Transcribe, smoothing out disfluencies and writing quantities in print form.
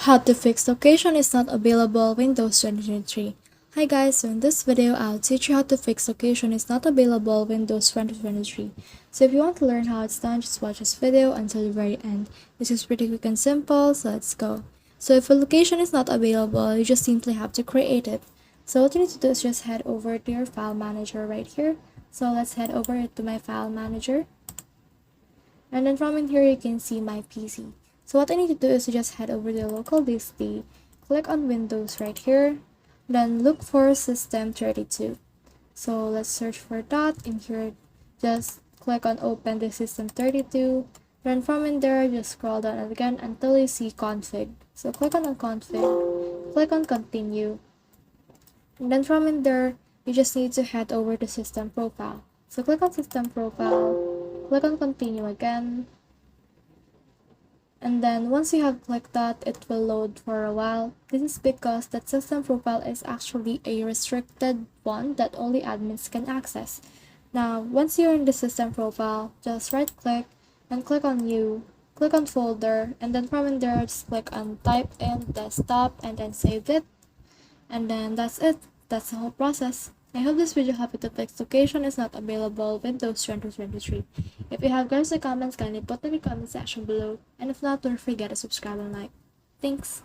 How to fix location is not available Windows 2023. Hi guys, so in this video I'll teach you how to fix location is not available Windows 2023. So if you want to learn how it's done, just watch this video until the very end. This is pretty quick and simple, so let's go. So if a location is not available, you just simply have to create it. So what you need to do is just head over to your file manager right here. So let's head over to my file manager. And then from in here you can see my PC. So what I need to do is to just head over to the local disk D, click on Windows right here, then look for System 32. So let's search for that. In here, just click on Open the System 32. Then from in there, just scroll down again until you see Config. So click on Config, click on Continue. And then from in there, you just need to head over to System Profile. So click on System Profile, click on Continue again. And then once you have clicked that, it will load for a while. This is because that system profile is actually a restricted one that only admins can access. Now, once you're in the system profile, just right click and click on New, click on Folder, and then from in there, just click on Type in Desktop and then save it. And then that's it. That's the whole process. I hope this video helped you to fix location is not available Windows 2023. If you have questions or comments, kindly put them in the comment section below. And if not, don't forget to subscribe and like. Thanks!